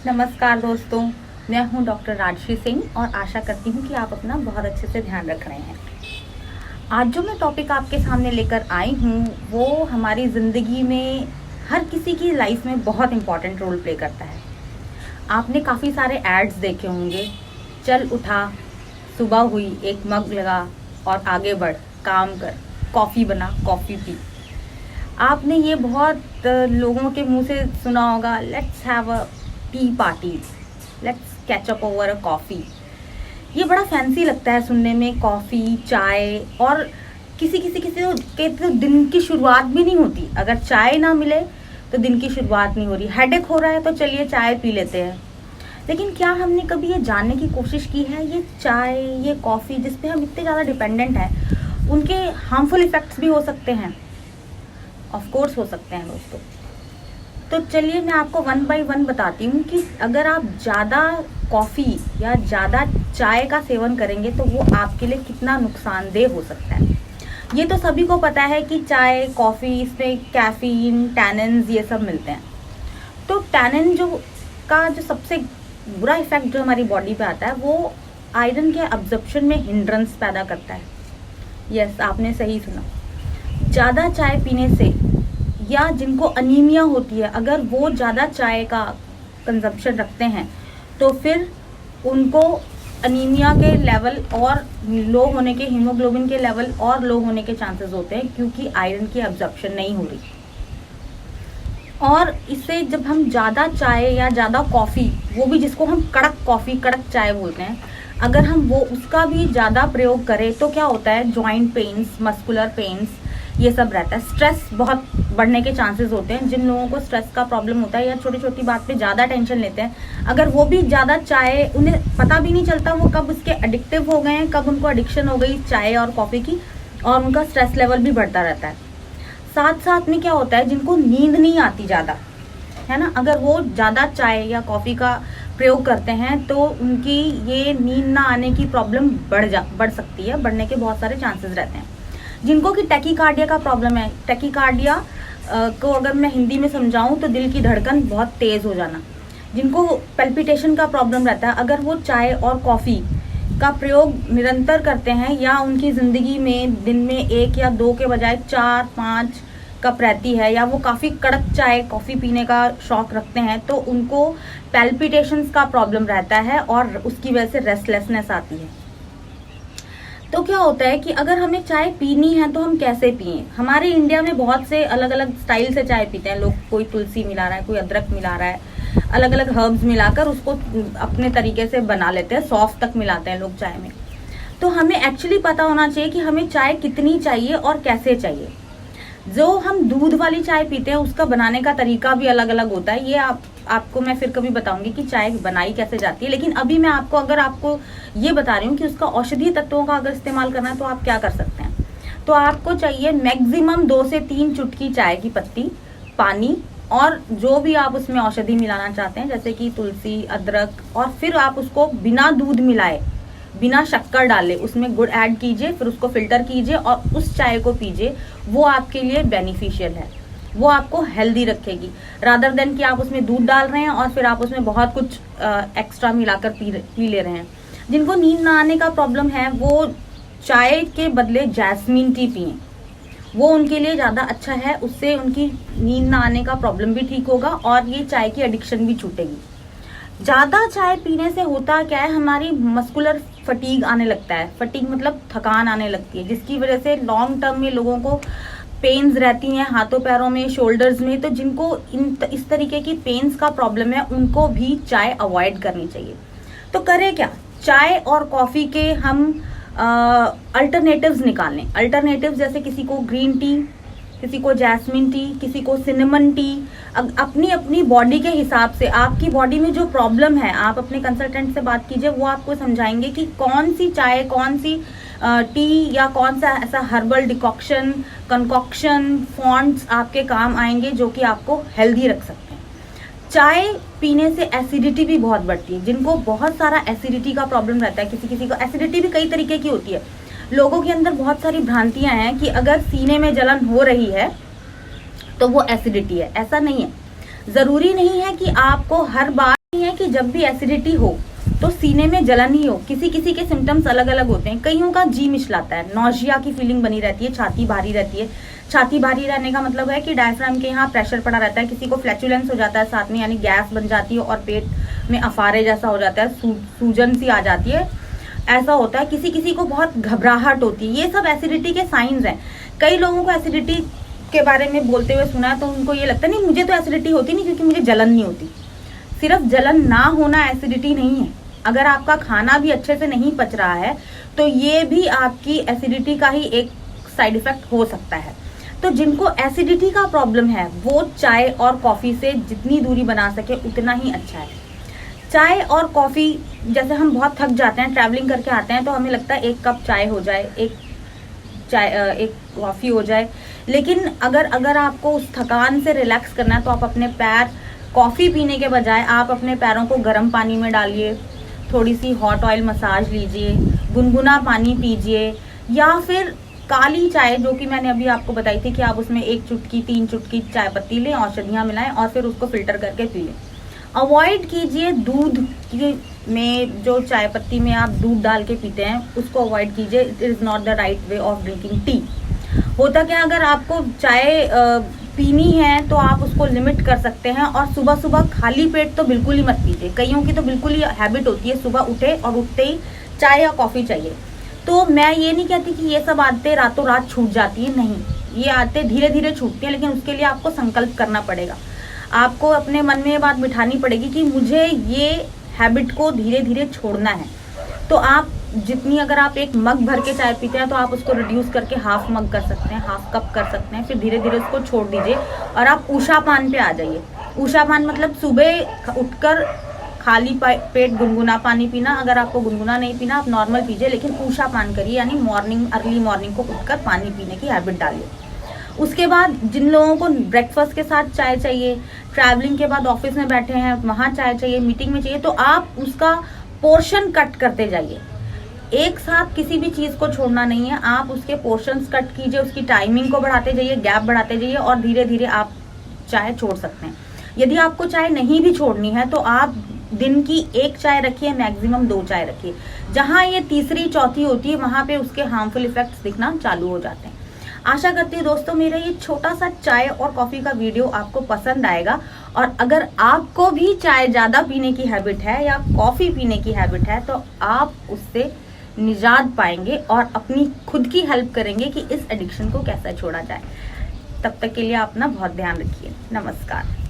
नमस्कार दोस्तों, मैं हूं डॉक्टर राजश्री सिंह और आशा करती हूं कि आप अपना बहुत अच्छे से ध्यान रख रहे हैं। आज जो मैं टॉपिक आपके सामने लेकर आई हूं वो हमारी ज़िंदगी में हर किसी की लाइफ में बहुत इम्पॉर्टेंट रोल प्ले करता है। आपने काफ़ी सारे एड्स देखे होंगे, चल उठा, सुबह हुई, एक मग लगा और आगे बढ़, काम कर, कॉफ़ी बना, कॉफ़ी पी। आपने ये बहुत लोगों के मुंह से सुना होगा, let's have a T party, let's catch up over a coffee. ये बड़ा फैंसी लगता है सुनने में, कॉफ़ी, चाय। और किसी के तो दिन की शुरुआत भी नहीं होती। अगर चाय ना मिले तो दिन की शुरुआत नहीं हो रही। हेडेक हो रहा है तो चलिए चाय पी लेते हैं। लेकिन क्या हमने कभी ये जानने की कोशिश की है, ये चाय, ये कॉफ़ी जिस पे हम इतने ज़्यादा डिपेंडेंट हैं, उनके हार्मफुल इफ़ेक्ट्स भी हो सकते हैं? ऑफ कोर्स हो सकते हैं दोस्तों। तो चलिए मैं आपको वन बाय वन बताती हूँ कि अगर आप ज़्यादा कॉफ़ी या ज़्यादा चाय का सेवन करेंगे तो वो आपके लिए कितना नुकसानदेह हो सकता है। ये तो सभी को पता है कि चाय, कॉफ़ी, इसमें कैफीन, टैनिन्स ये सब मिलते हैं। तो टैनिन जो सबसे बुरा इफेक्ट जो हमारी बॉडी पे आता है वो आयरन के अब्जॉर्प्शन में हिंड्रेंस पैदा करता है। यस, आपने सही सुना। ज़्यादा चाय पीने से या जिनको अनीमिया होती है, अगर वो ज़्यादा चाय का कंजप्शन रखते हैं तो फिर उनको अनीमिया के लेवल और लो होने के, हीमोग्लोबिन के लेवल और लो होने के चांसेस होते हैं, क्योंकि आयरन की अब्जॉर्प्शन नहीं हो रही। और इससे जब हम ज़्यादा चाय या ज़्यादा कॉफ़ी, वो भी जिसको हम कड़क कॉफ़ी, कड़क चाय बोलते हैं, अगर हम वो उसका भी ज़्यादा प्रयोग करें तो क्या होता है, जॉइंट पेन्स, मस्कुलर पेन्स, ये सब रहता है। स्ट्रेस बहुत बढ़ने के चांसेस होते हैं। जिन लोगों को स्ट्रेस का प्रॉब्लम होता है या छोटी छोटी बात पे ज़्यादा टेंशन लेते हैं, अगर वो भी ज़्यादा चाय, उन्हें पता भी नहीं चलता वो कब उसके एडिक्टिव हो गए हैं, कब उनको एडिक्शन हो गई चाय और कॉफ़ी की, और उनका स्ट्रेस लेवल भी बढ़ता रहता है। साथ साथ में क्या होता है, जिनको नींद नहीं आती ज़्यादा, है ना, अगर वो ज़्यादा चाय या कॉफ़ी का प्रयोग करते हैं तो उनकी ये नींद ना आने की प्रॉब्लम बढ़ सकती है। बढ़ने के बहुत सारे चांसेस रहते हैं। जिनको कि टैकीकार्डिया का प्रॉब्लम है, टैकीकार्डिया को अगर मैं हिंदी में समझाऊं तो दिल की धड़कन बहुत तेज़ हो जाना। जिनको पैल्पिटेशन का प्रॉब्लम रहता है, अगर वो चाय और कॉफ़ी का प्रयोग निरंतर करते हैं या उनकी ज़िंदगी में दिन में 1 या 2 के बजाय 4-5 कप रहती है, या वो काफ़ी कड़क चाय कॉफ़ी पीने का शौक़ रखते हैं, तो उनको पैल्पिटेशंस का प्रॉब्लम रहता है और उसकी वजह से रेस्टलेसनेस आती है। तो क्या होता है कि अगर हमें चाय पीनी है तो हम कैसे पिएं? हमारे इंडिया में बहुत से अलग अलग स्टाइल से चाय पीते हैं लोग। कोई तुलसी मिला रहा है, कोई अदरक मिला रहा है, अलग अलग हर्ब्स मिलाकर उसको अपने तरीके से बना लेते हैं, सौंफ तक मिलाते हैं लोग चाय में। तो हमें एक्चुअली पता होना चाहिए कि हमें चाय कितनी चाहिए और कैसे चाहिए। जो हम दूध वाली चाय पीते हैं उसका बनाने का तरीका भी अलग अलग होता है। ये आपको मैं फिर कभी बताऊंगी कि चाय बनाई कैसे जाती है। लेकिन अभी मैं आपको ये बता रही हूँ कि उसका औषधीय तत्वों का अगर इस्तेमाल करना है तो आप क्या कर सकते हैं। तो आपको चाहिए मैक्सिमम 2 से 3 चुटकी चाय की पत्ती, पानी, और जो भी आप उसमें औषधि मिलाना चाहते हैं जैसे कि तुलसी, अदरक, और फिर आप उसको बिना दूध मिलाए, बिना शक्कर डाले उसमें गुड़ ऐड कीजिए, फिर उसको फिल्टर कीजिए और उस चाय को पीजिए। वो आपके लिए बेनिफिशियल है, वो आपको हेल्दी रखेगी, रादर देन कि आप उसमें दूध डाल रहे हैं और फिर आप उसमें बहुत कुछ एक्स्ट्रा मिलाकर पी ले रहे हैं। जिनको नींद ना आने का प्रॉब्लम है वो चाय के बदले जैस्मीन टी पिएं, वो उनके लिए ज़्यादा अच्छा है। उससे उनकी नींद ना आने का प्रॉब्लम भी ठीक होगा और ये चाय की एडिक्शन भी छूटेगी। ज़्यादा चाय पीने से होता क्या है, हमारी मस्कुलर फटीग आने लगता है। फटीग मतलब थकान आने लगती है, जिसकी वजह से लॉन्ग टर्म में लोगों को पेन्स रहती हैं हाथों पैरों में, शोल्डर्स में। तो जिनको इस तरीके की पेन्स का प्रॉब्लम है उनको भी चाय अवॉइड करनी चाहिए। तो करें क्या, चाय और कॉफ़ी के हम अल्टरनेटिव्स निकालें। अल्टरनेटिव्स जैसे किसी को ग्रीन टी, किसी को जैस्मिन टी, किसी को सिनेमन टी। अपनी अपनी बॉडी के हिसाब से, आपकी बॉडी में जो प्रॉब्लम है, आप अपने कंसल्टेंट से बात कीजिए, वो आपको समझाएंगे कि कौन सी चाय, कौन सी टी या कौन सा ऐसा हर्बल डिकॉक्शन, कंकॉक्शन, फॉन्ट्स आपके काम आएंगे जो कि आपको हेल्दी रख सकते हैं। चाय पीने से एसिडिटी भी बहुत बढ़ती है। जिनको बहुत सारा एसिडिटी का प्रॉब्लम रहता है, किसी को एसिडिटी भी कई तरीके की होती है। लोगों के अंदर बहुत सारी भ्रांतियां हैं कि अगर सीने में जलन हो रही है तो वो एसिडिटी है। ऐसा नहीं है। ज़रूरी नहीं है कि आपको हर बार नहीं है हैं कि जब भी एसिडिटी हो तो सीने में जलन ही हो। किसी किसी के सिम्टम्स अलग अलग होते हैं। कईयों का जी मिचलाता है, नौजिया की फीलिंग बनी रहती है, छाती भारी रहती है। छाती भारी रहने का मतलब है कि डायफ्राम के यहाँ प्रेशर पड़ा रहता है। किसी को फ्लैचुलेंस हो जाता है साथ में, यानी गैस बन जाती है और पेट में अफारे जैसा हो जाता है, सूजन सी आ जाती है, ऐसा होता है। किसी किसी को बहुत घबराहट होती है। ये सब एसिडिटी के साइंस हैं। कई लोगों को एसिडिटी के बारे में बोलते हुए सुना है तो उनको ये लगता है नहीं मुझे तो एसिडिटी होती नहीं क्योंकि मुझे जलन नहीं होती। सिर्फ जलन ना होना एसिडिटी नहीं है। अगर आपका खाना भी अच्छे से नहीं पच रहा है तो ये भी आपकी एसिडिटी का ही एक साइड इफेक्ट हो सकता है। तो जिनको एसिडिटी का प्रॉब्लम है वो चाय और कॉफी से जितनी दूरी बना सके उतना ही अच्छा है। चाय और कॉफी, जैसे हम बहुत थक जाते हैं, ट्रैवलिंग करके आते हैं तो हमें लगता है एक कप चाय हो जाए, एक कॉफी हो जाए। लेकिन अगर आपको उस थकान से रिलैक्स करना है तो आप अपने पैर, कॉफी पीने के बजाय आप अपने पैरों को गर्म पानी में डालिए, थोड़ी सी हॉट ऑयल मसाज लीजिए, गुनगुना पानी पीजिए, या फिर काली चाय जो कि मैंने अभी आपको बताई थी कि आप उसमें 1 चुटकी 3 चुटकी चाय पत्ती लें, औषधियाँ मिलाएं और फिर उसको फिल्टर करके पी लें। अवॉइड कीजिए दूध में, जो चाय पत्ती में आप दूध डाल के पीते हैं उसको अवॉइड कीजिए। It is not the right way of drinking tea. होता क्या, अगर आपको चाय पीनी है तो आप उसको लिमिट कर सकते हैं। और सुबह सुबह खाली पेट तो बिल्कुल ही मत पीजिए। कईयों की तो बिल्कुल ही हैबिट होती है सुबह उठे और उठते ही चाय या कॉफ़ी चाहिए। तो मैं ये नहीं कहती कि ये सब आदतें रातों रात छूट जाती है, नहीं, ये आदतें धीरे धीरे छूटती हैं। लेकिन उसके लिए आपको संकल्प करना पड़ेगा। आपको अपने मन में ये बात बिठानी पड़ेगी कि मुझे ये हैबिट को धीरे धीरे छोड़ना है। तो आप जितनी, अगर आप 1 मग भर के चाय पीते हैं तो आप उसको रिड्यूस करके हाफ मग कर सकते हैं, हाफ कप कर सकते हैं, फिर धीरे धीरे उसको छोड़ दीजिए और आप ऊषा पान पे आ जाइए। ऊषा पान मतलब सुबह उठकर खाली पेट गुनगुना पानी पीना। अगर आपको गुनगुना नहीं पीना आप नॉर्मल पीजिए, लेकिन ऊषा पान करिए, यानी अर्ली मॉर्निंग को उठकर पानी पीने की हैबिट डालिए। उसके बाद जिन लोगों को ब्रेकफास्ट के साथ चाय चाहिए, ट्रैवलिंग के बाद ऑफिस में बैठे हैं वहाँ चाय चाहिए, मीटिंग में चाहिए, तो आप उसका पोर्शन कट करते जाइए। एक साथ किसी भी चीज़ को छोड़ना नहीं है, आप उसके पोर्शंस कट कीजिए, उसकी टाइमिंग को बढ़ाते जाइए, गैप बढ़ाते जाइए और धीरे धीरे आप चाय छोड़ सकते हैं। यदि आपको चाय नहीं भी छोड़नी है तो आप दिन की 1 चाय रखिए, मैक्सिमम 2 चाय रखिए। जहाँ ये तीसरी चौथी होती है वहाँ पे उसके हार्मफुल इफेक्ट्स दिखना चालू हो जाते हैं। आशा करती हूँ दोस्तों मेरा ये छोटा सा चाय और कॉफ़ी का वीडियो आपको पसंद आएगा। और अगर आपको भी चाय ज़्यादा पीने की हैबिट है या कॉफ़ी पीने की हैबिट है तो आप उससे निजात पाएंगे और अपनी खुद की हेल्प करेंगे कि इस एडिक्शन को कैसे छोड़ा जाए। तब तक के लिए अपना बहुत ध्यान रखिए। नमस्कार।